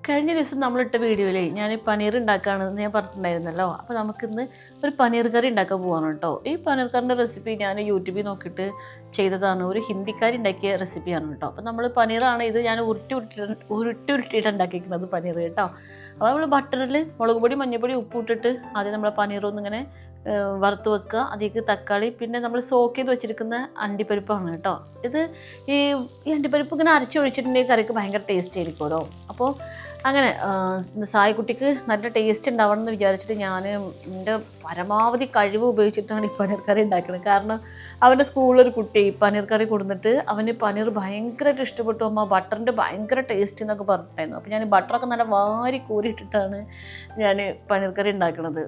കഴിഞ്ഞ ദിവസം നമ്മളിട്ട വീഡിയോയിലേ ഞാൻ പനീർ ഉണ്ടാക്കുകയാണെന്ന് ഞാൻ പറഞ്ഞിട്ടുണ്ടായിരുന്നല്ലോ. അപ്പോൾ നമുക്കിന്ന് ഒരു പനീർ കറി ഉണ്ടാക്കാൻ പോവാണ് കേട്ടോ. ഈ പനീർ കറിൻ്റെ റെസിപ്പി ഞാൻ യൂട്യൂബിൽ നോക്കിയിട്ട് ചെയ്തതാണ്. ഒരു ഹിന്ദിക്കാരി ഉണ്ടാക്കിയ റെസിപ്പിയാണ് കേട്ടോ. അപ്പോൾ നമ്മൾ പനീറാണ് ഇത് ഞാൻ ഉരുട്ടി ഉണ്ടാക്കിയിരിക്കുന്നത് പനീർ കേട്ടോ. അപ്പോൾ നമ്മൾ ബട്ടറിൽ മുളക് പൊടി മഞ്ഞൾപ്പൊടി ഉപ്പ് ഇട്ടിട്ട് ആദ്യം നമ്മൾ പനീറൊന്നിങ്ങനെ വറുത്ത് വെക്കുക. അതിലേക്ക് തക്കാളി പിന്നെ നമ്മൾ സോക്ക് ചെയ്ത് വെച്ചിരിക്കുന്ന അണ്ടിപ്പരിപ്പാണ് കേട്ടോ. ഇത് ഈ അണ്ടിപ്പരിപ്പ് ഇങ്ങനെ അരച്ചൊഴിച്ചിട്ടുണ്ടെങ്കിൽ കറിക്ക് ഭയങ്കര ടേസ്റ്റ് ആയിരിക്കുമല്ലോ. അപ്പോൾ അങ്ങനെ സായിക്കുട്ടിക്ക് നല്ല ടേസ്റ്റ് ഉണ്ടാവണം എന്ന് വിചാരിച്ചിട്ട് ഞാൻ എൻ്റെ പരമാവധി കഴിവ് ഉപയോഗിച്ചിട്ടാണ് ഈ പനീർ കറി ഉണ്ടാക്കുന്നത്. കാരണം അവൻ്റെ സ്കൂളിലൊരു കുട്ടി പനീർ കറി കൊടുത്തിട്ട് അവന് പനീർ ഭയങ്കരമായിട്ട് ഇഷ്ടപ്പെട്ടു. അമ്മ ബട്ടറിൻ്റെ ഭയങ്കര ടേസ്റ്റ് എന്നൊക്കെ പറഞ്ഞിട്ടായിരുന്നു. അപ്പോൾ ഞാൻ ബട്ടറൊക്കെ നല്ല വാരി കോരിയിട്ടിട്ടാണ് ഞാൻ പനീർ കറി ഉണ്ടാക്കുന്നത്.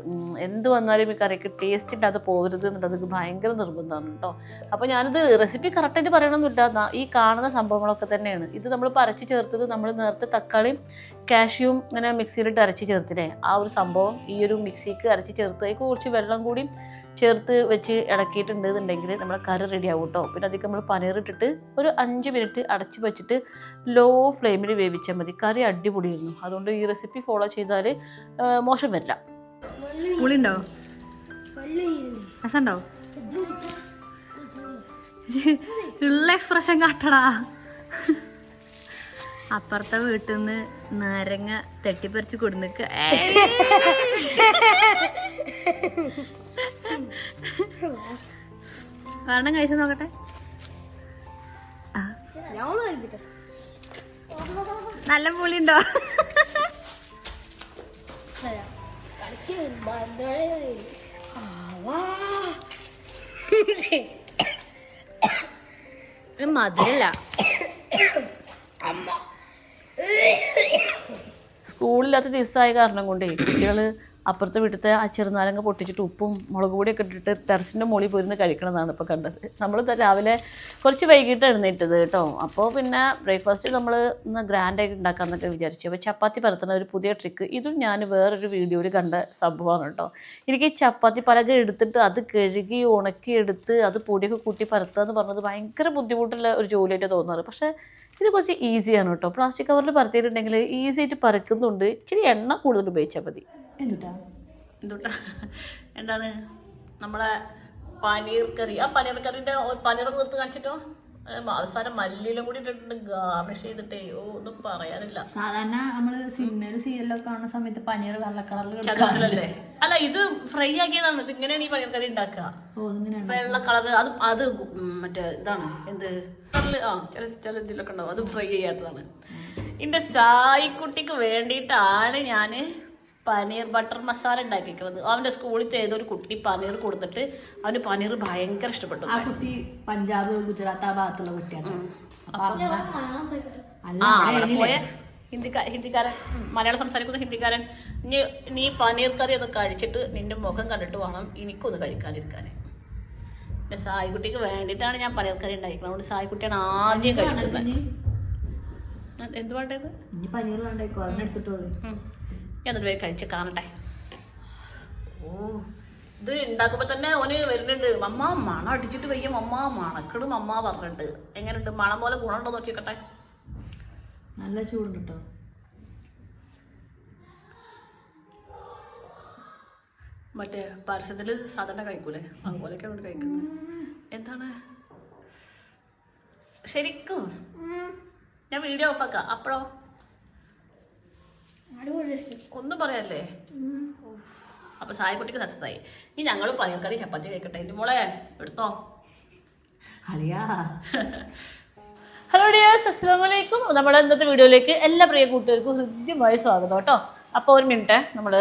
എന്ത് വന്നാലും ഈ കറിക്ക് ടേസ്റ്റ് ഇല്ലാതെ പോകരുത് എന്നുള്ളത് ഭയങ്കര നിർബന്ധമാണ് കേട്ടോ. അപ്പോൾ ഞാനിത് റെസിപ്പി കറക്റ്റായിട്ട് പറയണമെന്നില്ല, ഈ കാണുന്ന സംഭവങ്ങളൊക്കെ തന്നെയാണ്. ഇത് നമ്മൾ അരച്ച് ചേർത്തത് നമ്മൾ നേരത്തെ തക്കാളിയും കാഷ്യൂം ഇങ്ങനെ മിക്സിയിലിട്ട് അരച്ച് ചേർത്തില്ലേ, ആ ഒരു സംഭവം ഈ ഒരു മിക്സിക്ക് അരച്ച് ചേർത്ത് കുറച്ച് വെള്ളം കൂടി ചേർത്ത് വെച്ച് ഇളക്കിയിട്ടുണ്ടെന്നുണ്ടെങ്കിൽ നമ്മുടെ കറി റെഡി ആവും കേട്ടോ. പിന്നെ അതിലേക്ക് നമ്മൾ പനീർ ഇട്ടിട്ട് ഒരു 5 മിനിറ്റ് അടച്ച് വെച്ചിട്ട് ലോ ഫ്ലെയിമിൽ വേവിച്ചാൽ മതി. കറി അടിപൊളിയായിരുന്നു. അതുകൊണ്ട് ഈ റെസിപ്പി ഫോളോ ചെയ്താൽ മോശം വരില്ല. പുളിയുണ്ടോ? രസമുണ്ടോ? ഉള്ള എക്സ്പ്രഷൻ കാട്ടടാ. അപ്പുറത്തെ വീട്ടിൽ നിന്ന് നാരങ്ങ തട്ടിപ്പറിച്ച് കൊടുന്നിക്ക്. കാരണം കഴിച്ചു നോക്കട്ടെ. നല്ല പുളിയുണ്ടോ? മധുരല്ല. സ്കൂളില്ലാത്ത ദിവസമായ കാരണം കൊണ്ടേ കുട്ടികൾ അപ്പുറത്തെ വീട്ടിലത്തെ ആ ചെറുനാരങ്ങ പൊട്ടിച്ചിട്ട് ഉപ്പും മുളക് പൊടിയൊക്കെ ഇട്ടിട്ട് ടെറസിൻ്റെ മുകളിൽ പോയിരുന്ന് കഴിക്കണമെന്നാണ് ഇപ്പോൾ കണ്ടത്. നമ്മൾ രാവിലെ കുറച്ച് വൈകിട്ട് എഴുന്നേറ്റത് കേട്ടോ. അപ്പോൾ പിന്നെ ബ്രേക്ക്ഫാസ്റ്റ് നമ്മൾ ഇന്ന് ഗ്രാൻഡായിട്ട് ഉണ്ടാക്കാമെന്നൊക്കെ വിചാരിച്ചു. അപ്പോൾ ചപ്പാത്തി പരത്തുന്ന ഒരു പുതിയ ട്രിക്ക്, ഇതും ഞാൻ വേറൊരു വീഡിയോയിൽ കണ്ട സംഭവമാണ് കേട്ടോ. എനിക്ക് ചപ്പാത്തി പലക എടുത്തിട്ട് അത് കഴുകി ഉണക്കിയെടുത്ത് അത് പൊടിയൊക്കെ കൂട്ടി പരത്തുക എന്ന് പറഞ്ഞത് ഭയങ്കര ബുദ്ധിമുട്ടുള്ള ഒരു ജോലിയായിട്ട് തോന്നാറ്. പക്ഷേ ഇത് കുറച്ച് ഈസിയാണ് കേട്ടോ. പ്ലാസ്റ്റിക് കവറിൽ പരത്തിയിട്ടുണ്ടെങ്കിൽ ഈസി ആയിട്ട് പരക്കുന്നുണ്ട്. ഇച്ചിരി എണ്ണ കൂടുതൽ ഉപയോഗിച്ചാൽ മതി. എന്തുട്ടാ എന്താണ് നമ്മളെ പനീർ കറി. ആ പനീർ കറിൻ്റെ പനീറൊക്കെ നിർത്ത് കാണിച്ചിട്ടോ. അവസാനം മല്ലിയിലും കൂടി ഇട്ടിട്ടുണ്ട് ഗാർണിഷ് ചെയ്തിട്ടേ. ഒന്നും പറയാനില്ല. സാധാരണ നമ്മള് സിനിമയിലും സീരിയലൊക്കെ കാണുന്ന സമയത്ത് പനീർ വെള്ള കളറിൽ ചതത്തിലല്ലേ. അല്ല, ഇത് ഫ്രൈ ആക്കിയതാണ്. ഇത് ഇങ്ങനെയാണ് ഈ പനീർ കറി ഉണ്ടാക്കുക. വെള്ള കളർ അത് മറ്റേ ഇതാണ് എന്ത് ചില ഇതിലൊക്കെ ഉണ്ടാവും. അത് ഫ്രൈ ചെയ്യാത്തതാണ്. എൻ്റെ സായിക്കുട്ടിക്ക് വേണ്ടിയിട്ടാണ് ഞാൻ പനീർ ബട്ടർ മസാല ഉണ്ടാക്കിയിരിക്കുന്നത്. അവൻ്റെ സ്കൂളിൽ ഏതൊരു കുട്ടി പനീർ കൊടുത്തിട്ട് അവന് പനീർ ഭയങ്കര ഇഷ്ടപ്പെട്ടു. ആ കുട്ടി പഞ്ചാബ് ഗുജറാത്ത് ആ ഭാഗത്തുള്ള കുട്ടിയാണ്. അവിടെ പോയ ഹിന്ദിക്കാരൻ മലയാളം സംസാരിക്കുന്ന ഹിന്ദിക്കാരൻ നീ പനീർ കറി ഒന്ന് കഴിച്ചിട്ട് നിന്റെ മുഖം കണ്ടിട്ട് വേണം എനിക്കൊന്ന് കഴിക്കാതിരിക്കാൻ. എൻ്റെ സായിക്കുട്ടിക്ക് വേണ്ടിയിട്ടാണ് ഞാൻ പനീർ കറി ഉണ്ടാക്കിക്കുന്നത്. അതുകൊണ്ട് സായിക്കുട്ടിയാണ് ആദ്യം കഴിക്കുന്നത്. എന്ത് വേണ്ടത്? പനീർ വേണ്ട, കുറഞ്ഞെടുത്തിട്ടുള്ളൂ. ഞാനൊരു പേര് കഴിച്ച് കാണട്ടെ. ഓ, ഇത് ഉണ്ടാക്കുമ്പോൾ തന്നെ ഓന് വരുന്നുണ്ട്. മമ്മ മണം അടിച്ചിട്ട് വയ്യ, മമ്മ മണക്കിടും മമ്മ പറഞ്ഞിട്ട്. എങ്ങനെയുണ്ട്? മണം പോലെ ഗുണമുണ്ടോ നോക്കിയോട്ടെ. നല്ല ചൂടുണ്ട് കേട്ടോ. മറ്റേ പരസ്യത്തിൽ സാധാരണ കഴിക്കൂലേ, അതുപോലെയൊക്കെയാണ് കഴിക്കുന്നത്. എന്താണ് ശരിക്കും? ഞാൻ വീഡിയോ ഓഫാക്കാം. അപ്പോഴോ ഒന്നും പറയാല്ലേ. അപ്പൊ സായിക്കുട്ടിക്ക് സക്സസ് ആയി. ഇനി ഞങ്ങൾ പനീർ കറി ചപ്പാത്തി കഴിക്കട്ടെ. എൻ്റെ മോളെ എടുത്തോ. ഹലോ ഡിയേഴ്സ്, അസ്സലാമു അലൈക്കും. നമ്മുടെ ഇന്നത്തെ വീഡിയോയിലേക്ക് എല്ലാ പ്രിയ കൂട്ടുകാർക്കും ഹൃദ്യമായ സ്വാഗതം കേട്ടോ. അപ്പോൾ ഒരു മിനിറ്റ് നമ്മൾ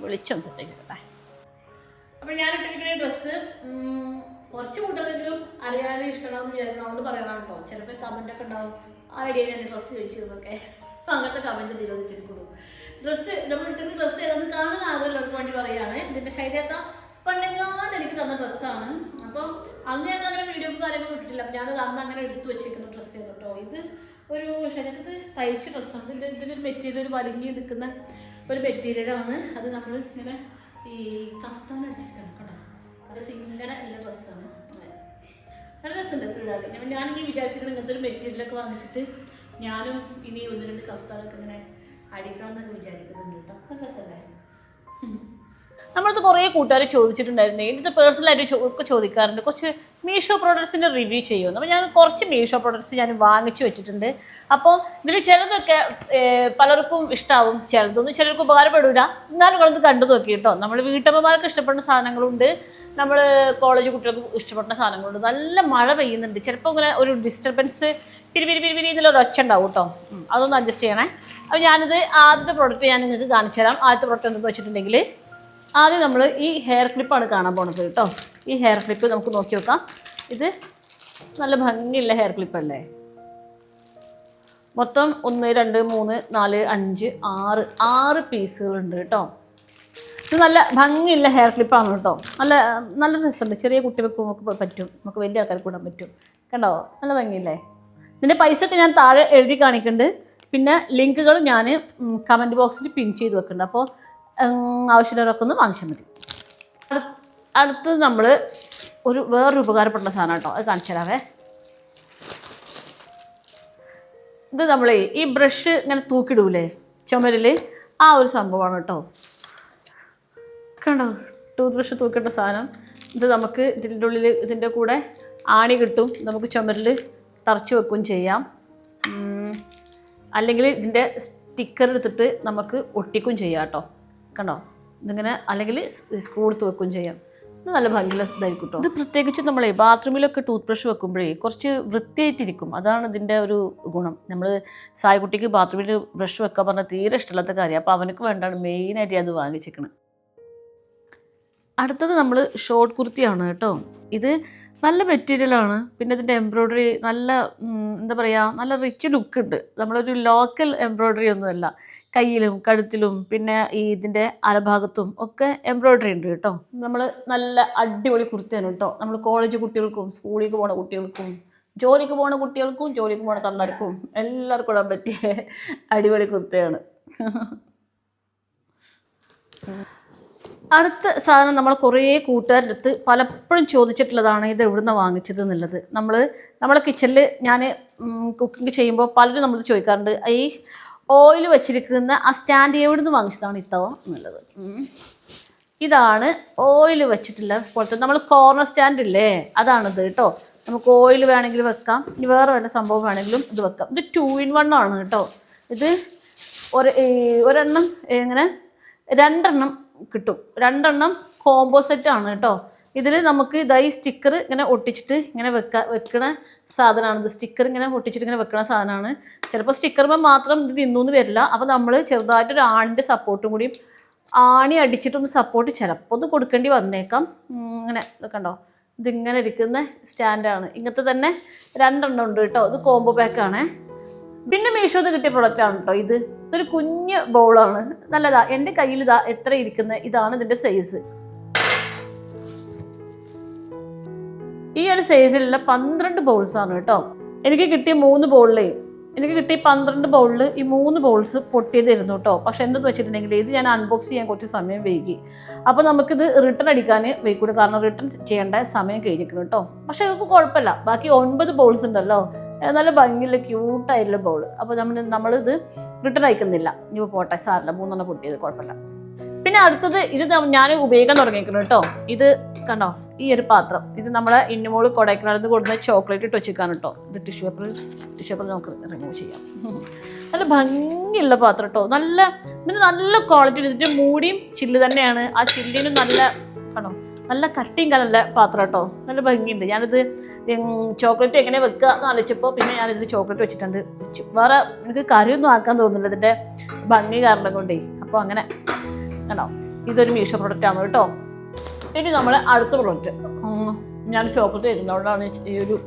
വിളിച്ചൊന്ന് സെറ്റാക്കി കേട്ടെ. അപ്പോൾ ഞാൻ ഇട്ടിരിക്കുന്ന ഡ്രസ്സ് കുറച്ച് കൂട്ടുകാരെങ്കിലും അറിയാനും ഇഷ്ടമാണെന്ന് വിചാരിക്കണം. അതുകൊണ്ട് പറയണം കേട്ടോ. ചിലപ്പോൾ കമൻ്റൊക്കെ ഉണ്ടാവും, ആ റെഡിയായി ഞാൻ ഡ്രസ്സ് ചോദിച്ചതൊക്കെ. അങ്ങനത്തെ കമൻറ്റ് നിരോധിച്ചിരിക്കുള്ളൂ. ഡ്രസ്സ് നമ്മൾ ഇട്ടിട്ട് ഡ്രസ്സ് ഏതാണെന്ന് കാണാൻ ആഗ്രഹമുള്ളവർക്ക് വേണ്ടി പറയുകയാണ്. ഇതിൻ്റെ ശൈലിയത്ത പണ്ടെങ്ങാണ്ട് എനിക്ക് തന്ന ഡ്രസ്സാണ്. അപ്പം അന്ന് ഞാൻ അങ്ങനെ വീഡിയോക്ക് കാര്യങ്ങളും ഇട്ടിട്ടില്ല. അപ്പം ഞാനത് അന്ന് അങ്ങനെ എടുത്തു വെച്ചിരിക്കുന്ന ഡ്രസ്സ് കേട്ടോ. ഇത് ഒരു ശരീരത്തിൽ തയ്ച്ച ഡ്രസ്സാണ്. ഇതിൻ്റെ ഒരു മെറ്റീരിയൽ, ഒരു വലിഞ്ഞ് നിൽക്കുന്ന ഒരു മെറ്റീരിയലാണ്. അത് നമ്മൾ ഇങ്ങനെ ഈ കഫ്താൻ അടിച്ചിരിക്കണം കേട്ടോ. അത് ഇങ്ങനെ ഉള്ള ഡ്രസ്സാണ്. നല്ല രസമുണ്ട് ഇടാതെ. ഞാനിങ്ങനെ വിചാരിച്ചിട്ട് ഇങ്ങനത്തെ ഒരു മെറ്റീരിയലൊക്കെ വാങ്ങിച്ചിട്ട് ഞാനും ഇനി 1-2 കഫ്താനൊക്കെ ഇങ്ങനെ അടിക്കണം എന്നൊക്കെ വിചാരിക്കുന്നുണ്ട് കേട്ടോ. നല്ല രസമല്ലേ? നമ്മളത് കുറേ കൂട്ടുകാർ ചോദിച്ചിട്ടുണ്ടായിരുന്നു. ഇതിൻ്റെ പേഴ്സണലായിട്ട് ഒക്കെ ചോദിക്കാറുണ്ട് കുറച്ച് മീഷോ പ്രോഡക്ട്സിൻ്റെ റിവ്യൂ ചെയ്യുമെന്ന്. അപ്പോൾ ഞാൻ കുറച്ച് മീഷോ പ്രോഡക്ട്സ് ഞാൻ വാങ്ങിച്ചു വെച്ചിട്ടുണ്ട്. അപ്പോൾ ഇതിൽ ചിലതൊക്കെ പലർക്കും ഇഷ്ടമാവും, ചിലതൊന്നും ചിലർക്ക് ഉപകാരപ്പെടില്ല. എന്നാലും നിങ്ങളത് കണ്ടു നോക്കി കേട്ടോ. നമ്മൾ വീട്ടമ്മമാർക്ക് ഇഷ്ടപ്പെടുന്ന സാധനങ്ങളുണ്ട്, നമ്മൾ കോളേജ് കുട്ടികൾക്ക് ഇഷ്ടപ്പെടുന്ന സാധനങ്ങളുണ്ട്. നല്ല മഴ പെയ്യുന്നുണ്ട്, ചിലപ്പോൾ ഇങ്ങനെ ഒരു ഡിസ്റ്റർബൻസ് പിരി എന്നുള്ളൊരു ഒച്ച ഉണ്ടാവും കേട്ടോ. അതൊന്ന് അഡ്ജസ്റ്റ് ചെയ്യണേ. അപ്പോൾ ഞാനിത് ആദ്യത്തെ പ്രോഡക്റ്റ് ഞാൻ നിങ്ങൾക്ക് കാണിച്ചു തരാം. ആദ്യത്തെ പ്രോഡക്റ്റ് എന്തെന്ന് വെച്ചിട്ടുണ്ടെങ്കിൽ ആദ്യം നമ്മൾ ഈ ഹെയർ ക്ലിപ്പാണ് കാണാൻ പോണത് കേട്ടോ. ഈ ഹെയർ ക്ലിപ്പ് നമുക്ക് നോക്കി നോക്കാം. ഇത് നല്ല ഭംഗിയുള്ള ഹെയർ ക്ലിപ്പല്ലേ. മൊത്തം 1 2 3 4 5 6 പീസുകളുണ്ട് കേട്ടോ. ഇത് നല്ല ഭംഗിയുള്ള ഹെയർ ക്ലിപ്പാണ് കേട്ടോ. നല്ല രസമുണ്ട്. ചെറിയ കുട്ടികൾക്ക് നമുക്ക് പറ്റും, നമുക്ക് വലിയ ആൾക്കാർക്ക് കൂടാൻ പറ്റും. കണ്ടോ, നല്ല ഭംഗിയില്ലേ. ഇതിൻ്റെ പൈസ ഒക്കെ ഞാൻ താഴെ എഴുതി കാണിക്കുന്നുണ്ട്. പിന്നെ ലിങ്കുകൾ ഞാൻ കമൻറ്റ് ബോക്സിൽ പിൻ ചെയ്ത് വെക്കുന്നുണ്ട്. അപ്പോൾ ആവശ്യമുള്ളവരൊക്കെ ഒന്ന് വാങ്ങിച്ചാൽ മതി. അടുത്തത് നമ്മൾ വേറൊരു ഉപകാരപ്പെടുന്ന സാധനം കേട്ടോ, അത് കാണിച്ചു തരാവേ. ഇത് നമ്മളേ ഈ ബ്രഷ് ഇങ്ങനെ തൂക്കിടൂലേ ചുമരിൽ, ആ ഒരു സംഭവമാണ് കേട്ടോ. കണ്ടോ, ടൂത്ത് ബ്രഷ് തൂക്കിട്ട സാധനം. ഇത് നമുക്ക് ഇതിൻ്റെ ഉള്ളിൽ ഇതിൻ്റെ കൂടെ ആണി കിട്ടും, നമുക്ക് ചുമരിൽ തറച്ച് വെക്കുകയും ചെയ്യാം. അല്ലെങ്കിൽ ഇതിൻ്റെ സ്റ്റിക്കർ എടുത്തിട്ട് നമുക്ക് ഒട്ടിക്കുകയും ചെയ്യാം കേട്ടോ. കണ്ടോ, ഇതിങ്ങനെ അല്ലെങ്കിൽ സ്ക്രൂ എടുത്ത് വെക്കുകയും ചെയ്യാം. ഇത് നല്ല ഭംഗിയുള്ള ഇതായിരിക്കും കേട്ടോ. ഇത് പ്രത്യേകിച്ച് നമ്മളെ ബാത്റൂമിലൊക്കെ ടൂത്ത് ബ്രഷ് വെക്കുമ്പോഴേ കുറച്ച് വൃത്തിയായിട്ടിരിക്കും. അതാണ് ഇതിൻ്റെ ഒരു ഗുണം. നമ്മൾ സായ്ക്കുട്ടിക്ക് ബാത്റൂമിൽ ബ്രഷ് വെക്കാൻ പറഞ്ഞാൽ തീരെ ഇഷ്ടമില്ലാത്ത കാര്യം. അപ്പോൾ അവനക്ക് വേണ്ടാണ് മെയിനായിട്ട് അത് വാങ്ങിച്ചിരിക്കണം. അടുത്തത് നമ്മൾ ഷോർട്ട് കുർത്തിയാണ് കേട്ടോ. ഇത് നല്ല മെറ്റീരിയലാണ്. പിന്നെ ഇതിൻ്റെ എംബ്രോയ്ഡറി നല്ല എന്താ പറയുക, നല്ല റിച്ച് ലുക്ക് ഉണ്ട്. നമ്മളൊരു ലോക്കൽ എംബ്രോയ്ഡറി ഒന്നുമല്ല. കയ്യിലും കഴുത്തിലും പിന്നെ ഈ ഇതിൻ്റെ അരഭാഗത്തും ഒക്കെ എംബ്രോയ്ഡറി ഉണ്ട് കേട്ടോ. നമ്മൾ നല്ല അടിപൊളി കുർത്തിയാണ് കേട്ടോ. നമ്മൾ കോളേജ് കുട്ടികൾക്കും സ്കൂളിലേക്ക് പോകുന്ന കുട്ടികൾക്കും ജോലിക്ക് പോകുന്ന കുട്ടികൾക്കും ജോലിക്ക് പോകുന്ന തള്ളർക്കും എല്ലാവർക്കും ഇടാൻ പറ്റിയ അടിപൊളി കുർത്തയാണ്. അടുത്ത സാധനം നമ്മൾ കുറേ കൂട്ടുകാരുടെ അടുത്ത് പലപ്പോഴും ചോദിച്ചിട്ടുള്ളതാണ്, ഇത് എവിടുന്ന് വാങ്ങിച്ചത് എന്നുള്ളത്. നമ്മളെ കിച്ചണിൽ ഞാൻ കുക്കിംഗ് ചെയ്യുമ്പോൾ പലരും നമ്മൾ ചോദിക്കാറുണ്ട്, ഈ ഓയിൽ വെച്ചിരിക്കുന്ന ആ സ്റ്റാൻഡ് എവിടുന്ന് വാങ്ങിച്ചതാണ് ഇത്തവ എന്നുള്ളത്. ഇതാണ് ഓയിൽ വെച്ചിട്ടുള്ള പോലത്തെ നമ്മൾ കോർണർ സ്റ്റാൻഡ് ഇല്ലേ, അതാണിത് കേട്ടോ. നമുക്ക് ഓയിൽ വേണമെങ്കിൽ വെക്കാം, ഇനി വേറെ വല്ല സംഭവം വേണമെങ്കിലും ഇത് വെക്കാം. ഇത് 2 in 1 ആണ് കേട്ടോ. ഇത് ഒരെണ്ണം ഇങ്ങനെ 2 എണ്ണം കിട്ടും. 2 എണ്ണം കോംബോ സെറ്റാണ് കേട്ടോ. ഇതിൽ നമുക്ക് ഇതായി സ്റ്റിക്കർ ഇങ്ങനെ ഒട്ടിച്ചിട്ട് ഇങ്ങനെ വെക്കണ സാധനമാണ്. ഇത് സ്റ്റിക്കർ ഇങ്ങനെ ഒട്ടിച്ചിട്ട് ഇങ്ങനെ വെക്കണ സാധനമാണ്. ചിലപ്പോൾ സ്റ്റിക്കറുമ്പോൾ മാത്രം ഇത് നിന്നൊന്നും വരില്ല. അപ്പോൾ നമ്മൾ ചെറുതായിട്ടൊരു ആണിൻ്റെ സപ്പോർട്ടും കൂടി ആണി അടിച്ചിട്ടൊന്ന് സപ്പോർട്ട് ചിലപ്പോൾ ഒന്ന് കൊടുക്കേണ്ടി വന്നേക്കാം. ഇങ്ങനെ കണ്ടോ, ഇതിങ്ങനെ ഇരിക്കുന്ന സ്റ്റാൻഡാണ്. ഇങ്ങനത്തെ തന്നെ 2 എണ്ണം ഉണ്ട് കേട്ടോ. ഇത് കോംബോ പാക്കാണ്. പിന്നെ മീഷോന്ന് കിട്ടിയ പ്രൊഡക്റ്റാണ് കേട്ടോ ഇത്. ഇതൊരു കുഞ്ഞ് ബൗളാണ്, നല്ലതാ. എൻ്റെ കയ്യിൽ ഇതാ എത്ര ഇരിക്കുന്നത്, ഇതാണ് ഇതിൻ്റെ സൈസ്. ഈ ഒരു സൈസിലുള്ള 12 ബൗൾസാണ് കേട്ടോ. എനിക്ക് കിട്ടിയ 3 ബൗളിലേ എനിക്ക് കിട്ടിയ 12 ബൗളിൽ ഈ 3 ബൗൾസ് പൊട്ടിയതായിരുന്നു കേട്ടോ. പക്ഷെ എന്തെന്ന് വെച്ചിട്ടുണ്ടെങ്കിൽ ഇത് ഞാൻ അൺബോക്സ് ചെയ്യാൻ കുറച്ച് സമയം വൈകി. അപ്പോൾ നമുക്കിത് റിട്ടേൺ അടിക്കാൻ വൈകൂടെ, കാരണം റിട്ടേൺ ചെയ്യേണ്ട സമയം കഴിഞ്ഞിരിക്കുന്നു കേട്ടോ. പക്ഷേ ഇതൊക്കെ കുഴപ്പമില്ല. ബാക്കി 9 ബൗൾസ് ഉണ്ടല്ലോ, നല്ല ഭംഗിയുള്ള ക്യൂട്ടായിട്ടുള്ള ബൗൾ. അപ്പോൾ നമ്മളിത് റിട്ടേൺ അയക്കുന്നില്ല. ഇനി പോട്ടെ, സാറില്ല, 3 എണ്ണം പൊട്ടിയത് കുഴപ്പമില്ല. പിന്നെ അടുത്തത് ഇത് ഞാൻ ഉപയോഗിക്കാൻ തുടങ്ങിയിരിക്കുന്നു കേട്ടോ. ഇത് കണ്ടോ, ഈ ഒരു പാത്രം. ഇത് നമ്മളെ ഇന്നുമോള് കൊടൈക്കനാലിൽ കൊടുക്കുന്ന ചോക്ലേറ്റ് ഇട്ട് വെച്ചിരിക്കാണ് കേട്ടോ. ഇത് ടിഷ്യൂ പേപ്പർ നമുക്ക് റിമൂവ് ചെയ്യാം. നല്ല ഭംഗിയുള്ള പാത്രം കേട്ടോ. ഇതിന് നല്ല ക്വാളിറ്റി. ഇതിൻ്റെ മൂടിയും ചില്ല് തന്നെയാണ്. ആ ചില്ലിനും നല്ല കട്ടിയും കനല്ല പാത്രം കേട്ടോ. നല്ല ഭംഗിയുണ്ട്. ഞാനിത് ചോക്ലേറ്റ് എങ്ങനെ വെക്കുക എന്ന് ആലോചിച്ചപ്പോൾ പിന്നെ ഞാനിതിൽ ചോക്ലേറ്റ് വെച്ചിട്ടുണ്ട്. വേറെ എനിക്ക് കറിയൊന്നും ആക്കാൻ തോന്നുന്നില്ല ഇതിൻ്റെ ഭംഗി കാരണം കൊണ്ടേ. അപ്പോൾ അങ്ങനെ കണ്ടോ, ഇതൊരു മീഷോ പ്രൊഡക്റ്റാണ് കേട്ടോ. ഇനി നമ്മൾ അടുത്ത പ്രൊഡക്റ്റ്, ഞാൻ ചോക്ലേറ്റ് കഴിക്കുന്നത്, അതുകൊണ്ടാണ് ഈ ഒരു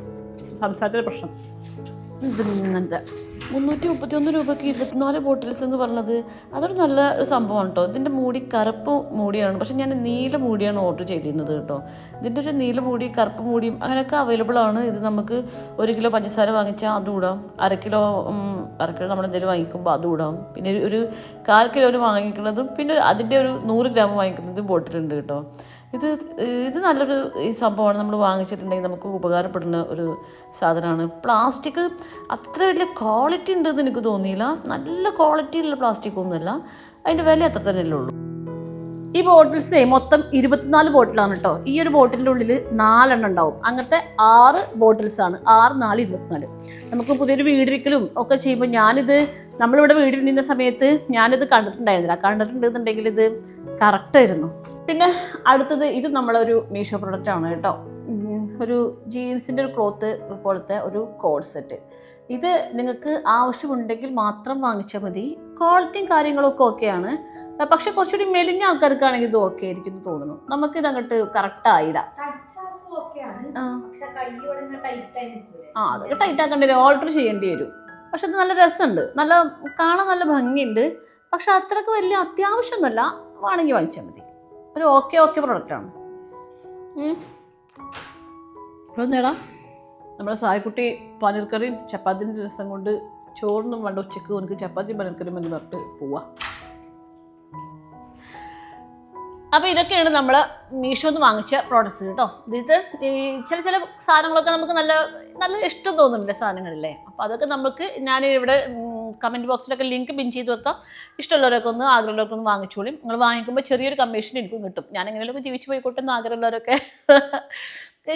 സംസാരത്തിൻ്റെ പ്രശ്നം. ഇതിങ്ങനത്തെ 331 രൂപയ്ക്ക് 24 ബോട്ടിൽസ് എന്ന് പറഞ്ഞത് അതൊരു നല്ല സംഭവമാണ് കേട്ടോ. ഇതിൻ്റെ മൂടി കറുപ്പ് മൂടിയാണ്, പക്ഷെ ഞാൻ നീല മൂടിയാണ് ഓർഡർ ചെയ്തിരുന്നത് കേട്ടോ. ഇതിൻ്റെ ഒരു നീല മൂടി കറുപ്പ് മൂടിയും അങ്ങനെയൊക്കെ അവൈലബിൾ ആണ്. ഇത് നമുക്ക് 1 കിലോ പഞ്ചസാര വാങ്ങിച്ചാൽ അതും ഇടാം, അര കിലോ നമ്മളെന്തെങ്കിലും വാങ്ങിക്കുമ്പോൾ അതും ഇടാം. പിന്നെ ഒരു 1/4 കിലോന് വാങ്ങിക്കുന്നതും പിന്നെ അതിൻ്റെ ഒരു 100 ഗ്രാം വാങ്ങിക്കുന്നതും ബോട്ടിലുണ്ട് കേട്ടോ. ഇത് നല്ലൊരു ഈ സംഭവമാണ്. നമ്മൾ വാങ്ങിച്ചിട്ടുണ്ടെങ്കിൽ നമുക്ക് ഉപകാരപ്പെടുന്ന ഒരു സാധനമാണ്. പ്ലാസ്റ്റിക് അത്ര വലിയ ക്വാളിറ്റി ഉണ്ടെന്ന് എനിക്ക് തോന്നിയില്ല. നല്ല ക്വാളിറ്റിയുള്ള പ്ലാസ്റ്റിക് ഒന്നുമല്ല. അതിൻ്റെ വില അത്ര തന്നെയല്ലേ ഉള്ളൂ. ഈ ബോട്ടിൽസേ മൊത്തം 24 ബോട്ടിലാണ് കേട്ടോ. ഈ ഒരു ബോട്ടിലിൻ്റെ ഉള്ളിൽ 4 എണ്ണം ഉണ്ടാവും. അങ്ങനത്തെ 6 ബോട്ടിൽസാണ്. 6, 4, 24. നമുക്ക് പുതിയൊരു വീടിരിക്കലും ഒക്കെ ചെയ്യുമ്പോൾ നമ്മളിവിടെ വീടിൽ നിന്ന സമയത്ത് ഞാനിത് കണ്ടിട്ടുണ്ടായിരുന്നില്ല. കണ്ടിട്ടുണ്ടെന്നുണ്ടെങ്കിൽ ഇത് കറക്റ്റായിരുന്നു. പിന്നെ അടുത്തത് ഇത് നമ്മളൊരു മീഷോ പ്രൊഡക്റ്റാണ് കേട്ടോ. ഒരു ജീൻസിൻ്റെ ഒരു ക്ലോത്ത് പോലത്തെ ഒരു കോഡ് സെറ്റ്. ഇത് നിങ്ങൾക്ക് ആവശ്യമുണ്ടെങ്കിൽ മാത്രം വാങ്ങിച്ചാൽ മതി. ക്വാളിറ്റിയും കാര്യങ്ങളൊക്കെ ഓക്കെയാണ്. പക്ഷെ കുറച്ചുകൂടി മെലിഞ്ഞ ആൾക്കാർക്കാണെങ്കിൽ ഇത് ഓക്കെ ആയിരിക്കും എന്ന് തോന്നുന്നു. നമുക്കിത് അങ്ങോട്ട് കറക്റ്റ് ആയില്ല. അതൊക്കെ ടൈറ്റ് ആക്കേണ്ടി വരും, ഓൾട്ടർ ചെയ്യേണ്ടി വരും. പക്ഷെ ഇത് നല്ല രസമുണ്ട്, കാണാൻ നല്ല ഭംഗിയുണ്ട്. പക്ഷെ അത്രക്ക് വലിയ അത്യാവശ്യമൊന്നുമല്ല. വേണമെങ്കിൽ വാങ്ങിച്ചാൽ മതി. ഒരു ഓക്കെ പ്രൊഡക്റ്റാണ്. നേടാ നമ്മുടെ സായിക്കുട്ടി പനീർ കറിയും ചപ്പാത്തിൻ്റെ രസം കൊണ്ട് ചോറിനും വേണ്ട ഉച്ചക്ക് എനിക്ക് ചപ്പാത്തിയും പനീർ കറിയും എന്ന് പറഞ്ഞിട്ട് പോവാ. അപ്പോൾ ഇതൊക്കെയാണ് നമ്മൾ മീഷോന്ന് വാങ്ങിച്ച പ്രോഡക്റ്റ്സ് കേട്ടോ. ഇത് ചില സാധനങ്ങളൊക്കെ നമുക്ക് നല്ല ഇഷ്ടം തോന്നുന്നില്ല സാധനങ്ങളില്ലേ. അപ്പോൾ അതൊക്കെ ഞാൻ ഇവിടെ കമൻറ്റ് ബോക്സിലൊക്കെ ലിങ്ക് പിൻ ചെയ്ത് വെക്കാം. ഇഷ്ടമുള്ളവരൊക്കെ ആഗ്രഹമുള്ളവരൊക്കെ വാങ്ങിച്ചോളും. നിങ്ങൾ വാങ്ങിക്കുമ്പോൾ ചെറിയൊരു കമ്മീഷൻ എനിക്കും കിട്ടും. ഞാൻ എങ്ങനെയൊക്കെ ജീവിച്ചു പോയിക്കോട്ടെ എന്ന് ആഗ്രഹമുള്ളവരൊക്കെ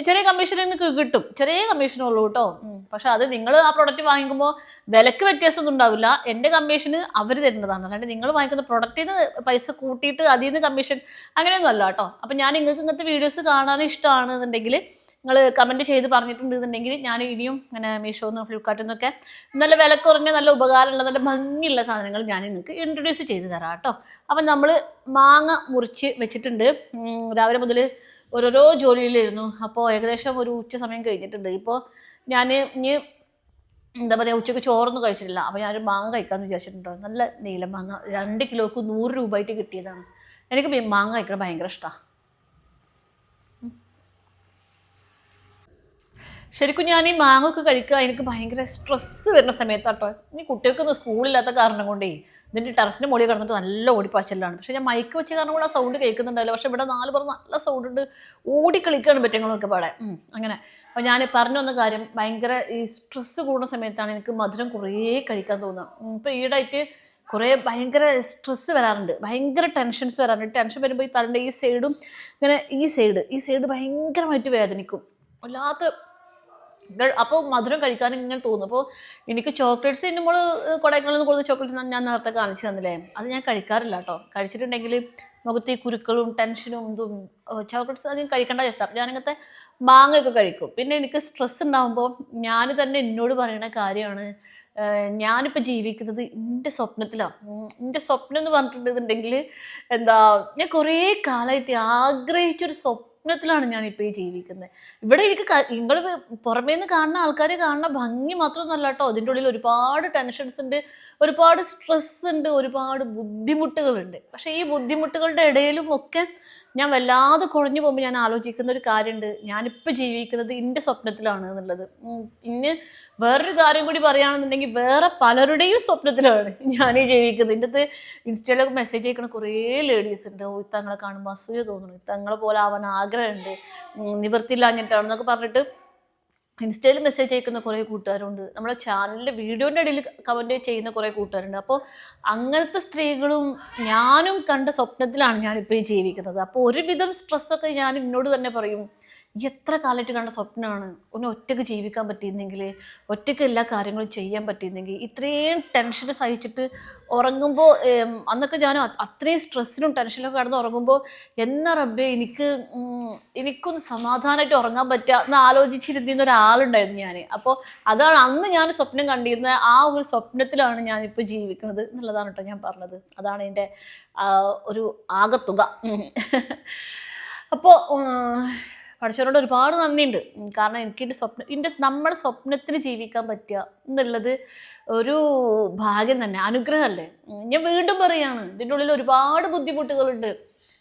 ചെറിയ കമ്മീഷൻ എനിക്ക് കിട്ടും. ചെറിയ കമ്മീഷനുള്ളൂ കേട്ടോ. പക്ഷെ അത് നിങ്ങൾ ആ പ്രോഡക്റ്റ് വാങ്ങിക്കുമ്പോൾ വിലക്ക് വ്യത്യാസമൊന്നും ഉണ്ടാവില്ല. എൻ്റെ കമ്മീഷന് അവർ തരുന്നതാണ്. അല്ലാണ്ട് നിങ്ങൾ വാങ്ങിക്കുന്ന പ്രൊഡക്റ്റിൽ നിന്ന് പൈസ കൂട്ടിയിട്ട് അതിൽ നിന്ന് കമ്മീഷൻ അങ്ങനെയൊന്നും അല്ല കേട്ടോ. അപ്പം ഞാൻ നിങ്ങൾക്ക് ഇങ്ങനത്തെ വീഡിയോസ് കാണാൻ ഇഷ്ടമാണെന്നുണ്ടെങ്കിൽ നിങ്ങൾ കമൻറ്റ് ചെയ്ത് പറഞ്ഞിട്ടുണ്ടെന്നുണ്ടെങ്കിൽ ഞാൻ ഇനിയും ഇങ്ങനെ മീഷോന്ന് ഫ്ലിപ്കാർട്ടിൽ നിന്നൊക്കെ നല്ല വില കുറഞ്ഞ നല്ല ഉപകാരമുള്ള നല്ല ഭംഗിയുള്ള സാധനങ്ങൾ ഞാൻ നിങ്ങൾക്ക് ഇൻട്രൊഡ്യൂസ് ചെയ്ത് തരാം കേട്ടോ. അപ്പം നമ്മൾ മാങ്ങ മുറിച്ച് വെച്ചിട്ടുണ്ട്. രാവിലെ മുതൽ ഓരോരോ ജോലിയിലായിരുന്നു. അപ്പോൾ ഏകദേശം ഒരു ഉച്ച സമയം കഴിഞ്ഞിട്ടുണ്ട്. ഇപ്പോൾ ഞാൻ ഇനി എന്താ പറയുക, ഉച്ചയ്ക്ക് ചോറൊന്നും കഴിച്ചിട്ടില്ല. അപ്പോൾ ഞാനൊരു മാങ്ങ കഴിക്കാമെന്ന് വിചാരിച്ചിട്ടുണ്ടോ. നല്ല നീലം മാങ്ങ 2 കിലോക്ക് 100 രൂപയായിട്ട് കിട്ടിയതാണ്. എനിക്ക് മാങ്ങ കഴിക്കണം ഭയങ്കര ഇഷ്ടമാണ്. ശരിക്കും ഞാൻ ഈ മാങ്ങ ഒക്കെ കഴിക്കുക എനിക്ക് ഭയങ്കര സ്ട്രെസ്സ് വരുന്ന സമയത്താട്ടോ. ഇനി കുട്ടികൾക്കൊന്നും സ്കൂളില്ലാത്ത കാരണം കൊണ്ടേ ഇതിൻ്റെ ടെറസിൻ്റെ മുകളിൽ കിടന്നിട്ട് നല്ല ഓടിപ്പാച്ചലാണ്. പക്ഷേ ഞാൻ മൈക്ക് വെച്ച് കാരണം കൂടെ ആ സൗണ്ട് കേൾക്കുന്നുണ്ടല്ലോ. പക്ഷേ ഇവിടെ 4 പേർ നല്ല സൗണ്ട് ഉണ്ട്, ഓടിക്കളിക്കുകയാണ് പറ്റങ്ങളൊക്കെ പാടെ. അങ്ങനെ അപ്പോൾ ഞാൻ പറഞ്ഞു വന്ന കാര്യം, ഭയങ്കര ഈ സ്ട്രെസ്സ് കൂടുന്ന സമയത്താണ് എനിക്ക് മധുരം കുറേ കഴിക്കാൻ തോന്നുക. ഇപ്പോൾ ഈടായിട്ട് ഭയങ്കര സ്ട്രെസ്സ് വരാറുണ്ട്, ഭയങ്കര ടെൻഷൻസ് വരാറുണ്ട്. ടെൻഷൻ വരുമ്പോൾ ഈ തലൻ്റെ ഈ സൈഡും ഇങ്ങനെ ഈ സൈഡ് ഭയങ്കരമായിട്ട് വേദനിക്കും, വല്ലാത്ത. അപ്പോൾ മധുരം കഴിക്കാൻ ഇങ്ങനെ തോന്നും. അപ്പോൾ എനിക്ക് ചോക്ലേറ്റ്സ് നമ്മൾ കൊടൈക്കനാലിൽ നിന്ന് കൊടുത്ത ചോക്ലേറ്റ്സ് ഞാൻ നേരത്തെ കാണിച്ചു തന്നില്ലേ, അത് ഞാൻ കഴിക്കാറില്ല കേട്ടോ. കഴിച്ചിട്ടുണ്ടെങ്കിൽ മുഖത്ത് ഈ കുരുക്കളും ടെൻഷനും ഇതും ചോക്ലേറ്റ്സ് അധികം കഴിക്കേണ്ട ഇഷ്ടം. ഞാനിങ്ങനത്തെ മാങ്ങയൊക്കെ കഴിക്കും. പിന്നെ എനിക്ക് സ്ട്രെസ് ഉണ്ടാകുമ്പോൾ ഞാൻ തന്നെ എന്നോട് പറയുന്ന കാര്യമാണ്, ഞാനിപ്പോൾ ജീവിക്കുന്നത് എൻ്റെ സ്വപ്നത്തിലാണ്. എൻ്റെ സ്വപ്നം എന്ന് പറഞ്ഞിട്ടുണ്ടെന്നുണ്ടെങ്കിൽ ഞാൻ കുറേ കാലമായിട്ട് ആഗ്രഹിച്ചൊരു സ്വപ്നത്തിലാണ് ഞാനിപ്പോൾ ഈ ജീവിക്കുന്നത്. ഇവിടെ എനിക്ക് നിങ്ങൾ പുറമേ നിന്ന് കാണുന്ന ആൾക്കാർ കാണുന്ന ഭംഗി മാത്രമൊന്നുമല്ല കേട്ടോ. അതിൻ്റെ ഉള്ളിൽ ഒരുപാട് ടെൻഷൻസ് ഉണ്ട്, ഒരുപാട് സ്ട്രെസ് ഉണ്ട്, ഒരുപാട് ബുദ്ധിമുട്ടുകളുണ്ട്. പക്ഷേ ഈ ബുദ്ധിമുട്ടുകളുടെ ഇടയിലും ഒക്കെ ഞാൻ വല്ലാതെ കുഴഞ്ഞു പോകുമ്പോൾ ഞാൻ ആലോചിക്കുന്ന ഒരു കാര്യമുണ്ട്, ഞാനിപ്പോൾ ജീവിക്കുന്നത് എൻ്റെ സ്വപ്നത്തിലാണ് എന്നുള്ളത്. പിന്നെ വേറൊരു കാര്യം കൂടി പറയുകയാണെന്നുണ്ടെങ്കിൽ വേറെ പലരുടെയും സ്വപ്നത്തിലാണ് ഞാനീ ജീവിക്കുന്നത്. എൻ്റെ അടുത്ത് ഇൻസ്റ്റയിലൊക്കെ മെസ്സേജ് അയക്കുന്ന കുറേ ലേഡീസ് ഉണ്ട്. ഇത്തങ്ങളെ കാണുമ്പോൾ അസൂയ തോന്നുന്നു, ഇത്തങ്ങളെ പോലെ ആവാൻ ആഗ്രഹമുണ്ട്, നിവൃത്തിയില്ലാഞ്ഞിട്ടാണെന്നൊക്കെ പറഞ്ഞിട്ട് ഇൻസ്റ്റയിൽ മെസ്സേജ് അയക്കുന്ന കുറേ കൂട്ടുകാരുണ്ട്. നമ്മുടെ ചാനലിൻ്റെ വീഡിയോൻ്റെ ഇടയിൽ കമൻറ്റ് ചെയ്യുന്ന കുറേ കൂട്ടുകാരുണ്ട്. അപ്പോൾ അങ്ങനത്തെ സ്ത്രീകളും ഞാനും കണ്ട സ്വപ്നത്തിലാണ് ഞാനിപ്പോൾ ഈ ജീവിക്കുന്നത്. അപ്പോൾ ഒരുവിധം സ്ട്രെസ്സൊക്കെ ഞാൻ എന്നോട് തന്നെ പറയും, എത്ര കാലമായിട്ട് കണ്ട സ്വപ്നമാണ് ഒന്ന് ഒറ്റയ്ക്ക് ജീവിക്കാൻ പറ്റിയിരുന്നെങ്കിൽ, ഒറ്റയ്ക്ക് എല്ലാ കാര്യങ്ങളും ചെയ്യാൻ പറ്റിയിരുന്നെങ്കിൽ. ഇത്രയും ടെൻഷൻ സഹിച്ചിട്ട് ഉറങ്ങുമ്പോൾ അന്നൊക്കെ ഞാൻ അത്രയും സ്ട്രെസ്സിനും ടെൻഷനിലൊക്കെ കിടന്ന് ഉറങ്ങുമ്പോൾ എന്നാ റബ്ബേ എനിക്കൊന്ന് സമാധാനമായിട്ട് ഉറങ്ങാൻ പറ്റുക എന്ന് ആലോചിച്ചിരുന്ന ഒരാളുണ്ടായിരുന്നു ഞാൻ. അപ്പോൾ അതാണ് അന്ന് ഞാൻ സ്വപ്നം കണ്ടിരുന്ന ആ ഒരു സ്വപ്നത്തിലാണ് ഞാനിപ്പോൾ ജീവിക്കുന്നത് എന്നുള്ളതാണ് കേട്ടോ ഞാൻ പറഞ്ഞത്. അതാണ് എൻ്റെ ഒരു ആകത്തുക. അപ്പോൾ പഠിച്ചവരോട് ഒരുപാട് നന്ദിയുണ്ട്. കാരണം എനിക്ക് നമ്മുടെ സ്വപ്നത്തിന് ജീവിക്കാൻ പറ്റുക എന്നുള്ളത് ഒരു ഭാഗ്യം തന്നെ, അനുഗ്രഹമല്ലേ. ഞാൻ വീണ്ടും പറയുകയാണ്, ഇതിൻ്റെ ഉള്ളിൽ ഒരുപാട് ബുദ്ധിമുട്ടുകളുണ്ട്.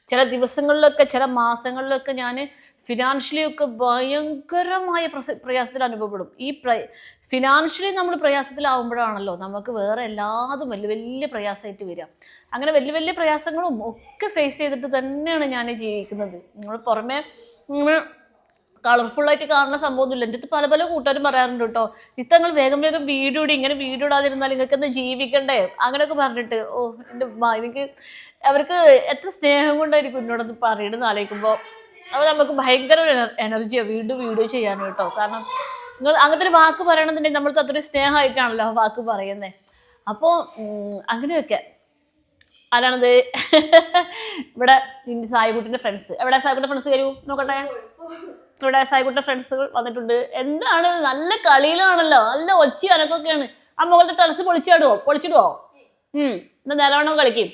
ചില ദിവസങ്ങളിലൊക്കെ ചില മാസങ്ങളിലൊക്കെ ഞാൻ ഫിനാൻഷ്യലി ഒക്കെ ഭയങ്കരമായ പ്രയാസത്തിൽ അനുഭവപ്പെടും. ഈ ഫിനാൻഷ്യലി നമ്മൾ പ്രയാസത്തിലാവുമ്പോഴാണല്ലോ നമുക്ക് വേറെ എല്ലാതും വലിയ വലിയ പ്രയാസമായിട്ട് വരിക. അങ്ങനെ വലിയ വലിയ പ്രയാസങ്ങളും ഒക്കെ ഫേസ് ചെയ്തിട്ട് തന്നെയാണ് ഞാൻ ജീവിക്കുന്നത്. നിങ്ങൾ പുറമെ കളർഫുള്ളായിട്ട് കാണുന്ന സംഭവമൊന്നുമില്ല. എൻ്റെ അടുത്ത് പല പല കൂട്ടുകാരും പറയാറുണ്ട് കേട്ടോ, ഇത്തങ്ങൾ വേഗം വേഗം വീഡിയോ ഇടി, ഇങ്ങനെ വീഡിയോ ഇടാതിരുന്നാൽ നിങ്ങൾക്ക് എന്താ ജീവിക്കണ്ടേ അങ്ങനെയൊക്കെ പറഞ്ഞിട്ട്. എൻ്റെ എനിക്ക് അവർക്ക് എത്ര സ്നേഹം കൊണ്ടായിരിക്കും എന്നോടൊന്ന് പറയണമെന്ന് ആലോചിക്കുമ്പോൾ. അപ്പോൾ നമുക്ക് ഭയങ്കര എനർജിയാണ് വീണ്ടും വീഡിയോ ചെയ്യാനും കേട്ടോ. കാരണം നിങ്ങൾ അങ്ങനത്തെ ഒരു വാക്ക് പറയണമെന്നുണ്ടെങ്കിൽ നമ്മൾക്ക് അത്രയും സ്നേഹമായിട്ടാണല്ലോ ആ വാക്ക് പറയുന്നത്. അപ്പോൾ അങ്ങനെയൊക്കെ. ആരാണത്? ഇവിടെ സായിക്കുട്ടിൻ്റെ ഫ്രണ്ട്സ്. എവിടെ സായിക്കുട്ടിൻ്റെ ഫ്രണ്ട്സ് വരൂ നോക്കട്ടെ. ഇവിടെ സായിക്കുട്ടിൻ്റെ ഫ്രണ്ട്സുകൾ വന്നിട്ടുണ്ട്. എന്താണ് നല്ല കളിയിലാണല്ലോ, നല്ല ഒച്ച അനക്കൊക്കെയാണ്. ആ മുകളിലത്തെ ടെറസ് പൊളിച്ചിടുവോ? എന്നാ നേരവണ്ണം കളിക്കും.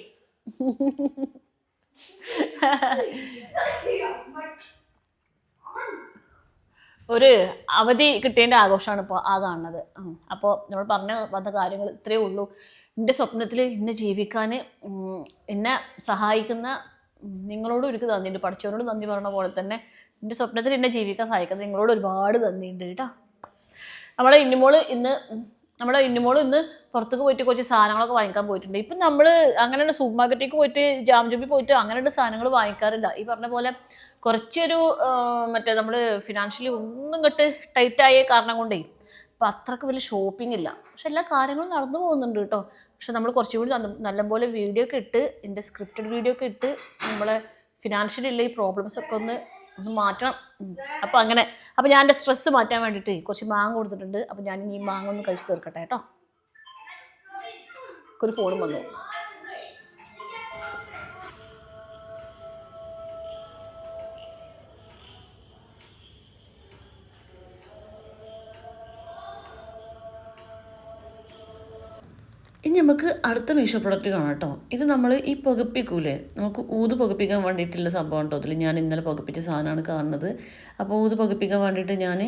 ഒരു അവധി കിട്ടേണ്ട ആഘോഷമാണ് ഇപ്പോൾ ആ കാണുന്നത്. അപ്പോൾ നമ്മൾ വന്ന കാര്യങ്ങൾ ഇത്രയേ ഉള്ളൂ. എൻ്റെ സ്വപ്നത്തിൽ എന്നെ ജീവിക്കാൻ എന്നെ സഹായിക്കുന്ന നിങ്ങളോട് എനിക്ക് നന്ദിയുണ്ട്. പഠിച്ചവരോട് നന്ദി പറഞ്ഞ പോലെ തന്നെ എൻ്റെ സ്വപ്നത്തിൽ എന്നെ ജീവിക്കാൻ സഹായിക്കുന്നത് നിങ്ങളോട് ഒരുപാട് നന്ദിയുണ്ട് കേട്ടോ. നമ്മളെ ഇന്നുമോള് ഇന്ന് പുറത്തേക്ക് പോയിട്ട് കുറച്ച് സാധനങ്ങളൊക്കെ വാങ്ങിക്കാൻ പോയിട്ടുണ്ട്. ഇപ്പം നമ്മൾ അങ്ങനെയുള്ള സൂപ്പർ മാർക്കറ്റിലേക്ക് പോയിട്ട് ജാംജൂബി പോയിട്ട് അങ്ങനെയുള്ള സാധനങ്ങൾ വാങ്ങിക്കാറില്ല. ഈ പറഞ്ഞ പോലെ കുറച്ചൊരു മറ്റേ നമ്മൾ ഫിനാൻഷ്യലി ഒന്നും കെട്ട് ടൈറ്റായ കാരണം കൊണ്ടേ അപ്പം അത്രയ്ക്ക് വലിയ ഷോപ്പിംഗ് ഇല്ല. പക്ഷെ എല്ലാ കാര്യങ്ങളും നടന്നു പോകുന്നുണ്ട് കേട്ടോ. പക്ഷെ നമ്മൾ കുറച്ചുകൂടി നല്ലപോലെ വീഡിയോ ഒക്കെ ഇട്ട്, എൻ്റെ സ്ക്രിപ്റ്റഡ് വീഡിയോ ഒക്കെ ഇട്ട് നമ്മളെ ഫിനാൻഷ്യലി ഉള്ള ഈ പ്രോബ്ലംസ് ഒക്കെ ഒന്ന് മാറ്റണം. അപ്പം അങ്ങനെ അപ്പം ഞാൻ എൻ്റെ സ്ട്രെസ്സ് മാറ്റാൻ വേണ്ടിയിട്ട് കുറച്ച് മാങ്ങ കൊടുത്തിട്ടുണ്ട്. അപ്പം ഞാൻ ഈ മാങ്ങ ഒന്ന് കഴിച്ച് തീർക്കട്ടെ കേട്ടോ. ഒരു ഫോണും വന്നു. ഇനി നമുക്ക് അടുത്ത മീഷോ പ്രൊഡക്റ്റ് കാണാം കേട്ടോ. ഇത് നമ്മൾ ഈ പുകപ്പിക്കൂലേ, നമുക്ക് ഊത് പുകപ്പിക്കാൻ വേണ്ടിയിട്ടുള്ള സംഭവം കേട്ടോ. അതിൽ ഞാൻ ഇന്നലെ പുകപ്പിച്ച സാധനമാണ് കാണുന്നത്. അപ്പോൾ ഊത് പുകപ്പിക്കാൻ വേണ്ടിയിട്ട് ഞാൻ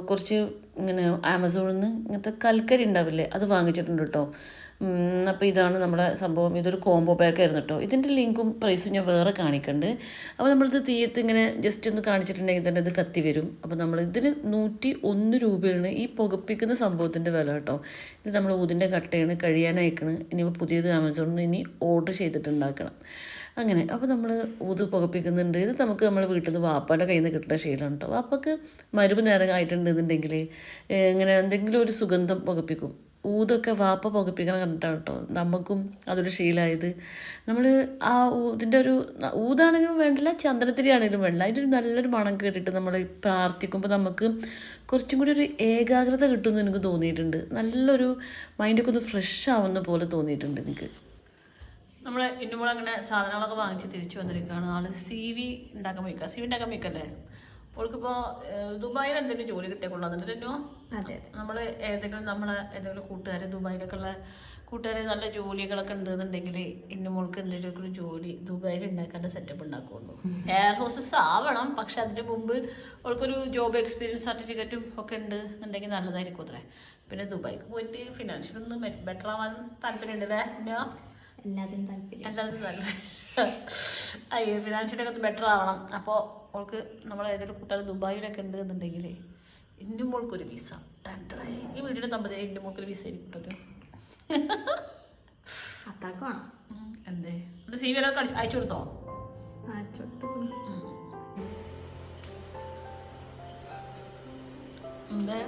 കുറച്ച് ഇങ്ങനെ ആമസോണിൽ നിന്ന് ഇങ്ങനത്തെ കൽക്കരി ഉണ്ടാവില്ലേ, അത് വാങ്ങിച്ചിട്ടുണ്ട് കേട്ടോ. അപ്പോൾ ഇതാണ് നമ്മുടെ സംഭവം. ഇതൊരു കോംബോ പാക്ക് ആയിരുന്നു കേട്ടോ. ഇതിൻ്റെ ലിങ്കും പ്രൈസും ഞാൻ വേറെ കാണിക്കുന്നുണ്ട്. അപ്പോൾ നമ്മളിത് തീയത്ത് ഇങ്ങനെ ജസ്റ്റ് ഒന്ന് കാണിച്ചിട്ടുണ്ടെങ്കിൽ തന്നെ ഇത് കത്തി വരും. അപ്പോൾ നമ്മൾ ഇതിന് 101 രൂപയാണ് ഈ പുകപ്പിക്കുന്ന സംഭവത്തിൻ്റെ വില കേട്ടോ. ഇത് നമ്മൾ ഊതിൻ്റെ കട്ടയാണ്, കഴിയാനയക്കണം. ഇനിയിപ്പോൾ പുതിയത് ആമസോണിൽ നിന്ന് ഇനി ഓർഡർ ചെയ്തിട്ടുണ്ടാക്കണം. അങ്ങനെ അപ്പോൾ നമ്മൾ ഊത് പുകപ്പിക്കുന്നുണ്ട്. ഇത് നമുക്ക് നമ്മൾ വീട്ടിൽ നിന്ന് വാപ്പാൻ്റെ കയ്യിൽ നിന്ന് കിട്ടുന്ന ശീലമാണ് കേട്ടോ. വാപ്പക്ക് മരുവ് നേരം ആയിട്ടുണ്ടെന്നുണ്ടെങ്കിൽ ഇങ്ങനെ എന്തെങ്കിലും ഒരു സുഗന്ധം പുകപ്പിക്കും. ഊതൊക്കെ വാപ്പ പുകപ്പിക്കണം കണ്ടിട്ടാണ് കേട്ടോ നമുക്കും അതൊരു ശീലമായത്. നമ്മൾ ആ ഊതിൻ്റെ ഒരു ഊതാണെങ്കിലും വേണ്ടില്ല, ചന്ദനത്തിരി ആണെങ്കിലും വേണ്ടില്ല, അതിൻ്റെ ഒരു നല്ലൊരു മണം കേട്ടിട്ട് നമ്മൾ പ്രാർത്ഥിക്കുമ്പോൾ നമുക്ക് കുറച്ചും കൂടി ഒരു ഏകാഗ്രത കിട്ടുമെന്ന് എനിക്ക് തോന്നിയിട്ടുണ്ട്. നല്ലൊരു മൈൻഡൊക്കെ ഒന്ന് ഫ്രഷ് ആവുന്ന പോലെ തോന്നിയിട്ടുണ്ട് എനിക്ക്. നമ്മളെ ഇന്നുമ്പോൾ അങ്ങനെ സാധനങ്ങളൊക്കെ വാങ്ങിച്ച് തിരിച്ചു വന്നിരിക്കുകയാണ്. ആൾ CV ഉണ്ടാക്കാൻ വയ്ക്കല്ലേ. അവൾക്കിപ്പോൾ ദുബായിൽ എന്തെങ്കിലും ജോലി കിട്ടിയാൽ കൊള്ളാന്നുണ്ടല്ലോ. അതെ, നമ്മൾ ഏതെങ്കിലും കൂട്ടുകാർ ദുബായിലൊക്കെ ഉള്ള കൂട്ടുകാർ നല്ല ജോലികളൊക്കെ ഉണ്ടെന്നുണ്ടെങ്കിൽ ഇന്നുമോൾക്ക് എന്തെങ്കിലും ഒരു ജോലി ദുബായിൽ ഉണ്ടാക്കാനുള്ള സെറ്റപ്പ് ഉണ്ടാക്കുള്ളൂ. എയർ ഹോസ്റ്റസ് ആവണം, പക്ഷെ അതിന് മുമ്പ് അവൾക്കൊരു ജോബ് എക്സ്പീരിയൻസ് സർട്ടിഫിക്കറ്റും ഒക്കെ ഉണ്ട് എന്നുണ്ടെങ്കിൽ നല്ലതായിരിക്കും അത്രേ. പിന്നെ ദുബായിക്ക് പോയിട്ട് ഫിനാൻഷ്യൽ ഒന്ന് ബെറ്റർ ആവാൻ താല്പര്യമുണ്ടല്ലേ? എല്ലാത്തിനും താല്പര്യം. അയ്യോ, ഫിനാൻഷ്യലൊക്കെ ഒന്ന് ബെറ്റർ ആവണം. അപ്പോൾ അവൾക്ക് നമ്മൾ ഏതെങ്കിലും കൂട്ടുകാർ ദുബായിലൊക്കെ ഉണ്ട് എന്നുണ്ടെങ്കിൽ ഇന്നും മോൾക്കൊരു വിസ. ഈ വീടിൻ്റെ തമ്പതി ഇന്നും മോൾക്കൊരു വിസ കിട്ടുമല്ലോ. അത്താക്കണം എന്തേ അത് CV അയച്ചു കൊടുത്തോ? എന്തേ?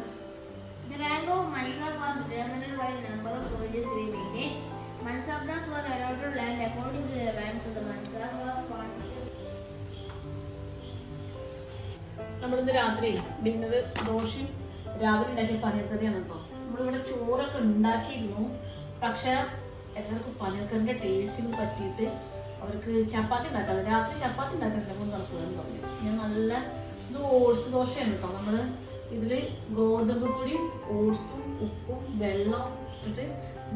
The rank of Mansab was determined by the number of soldiers we maintained. Mansabdars were allowed to land according to the ranks of the Mansabdars party. നമ്മളിന്ന് രാത്രി ഡിന്നർ ദോശയും രാവിലെ ഉണ്ടാക്കിയ പനീർക്കറിയാണ് കേട്ടോ. നമ്മളിവിടെ ചോറൊക്കെ ഉണ്ടാക്കിയിരുന്നു, പക്ഷെ എല്ലാവർക്കും പനീർക്കറിൻ്റെ ടേസ്റ്റിന് പറ്റിയിട്ട് അവർക്ക് ചപ്പാത്തി ഉണ്ടാക്കാതെ രാത്രി ചപ്പാത്തി ഉണ്ടാക്കാൻ നടക്കുകയെന്ന് പറഞ്ഞു. ഞാൻ നല്ല ഇത് ഓട്സ് ദോശയാണ് കേട്ടോ. നമ്മൾ ഇതിൽ ഗോതമ്പ് പൊടിയും ഓട്സും ഉപ്പും വെള്ളവും ഇട്ടിട്ട്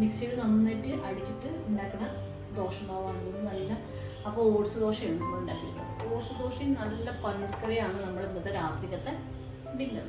മിക്സിയിൽ നന്നായിട്ട് അടിച്ചിട്ട് ഉണ്ടാക്കുന്ന ദോശ മാവാണ് നല്ല. അപ്പോൾ ഓട്സ് ദോശയാണ് നമ്മൾ ഉണ്ടാക്കിയിട്ടുള്ളത്. ഓട്സ് ദോശയും നല്ല പനീർക്കറിയാണ് നമ്മൾ ഇന്നത്തെ രാത്രിക്കത്തെ ഡിന്നർ.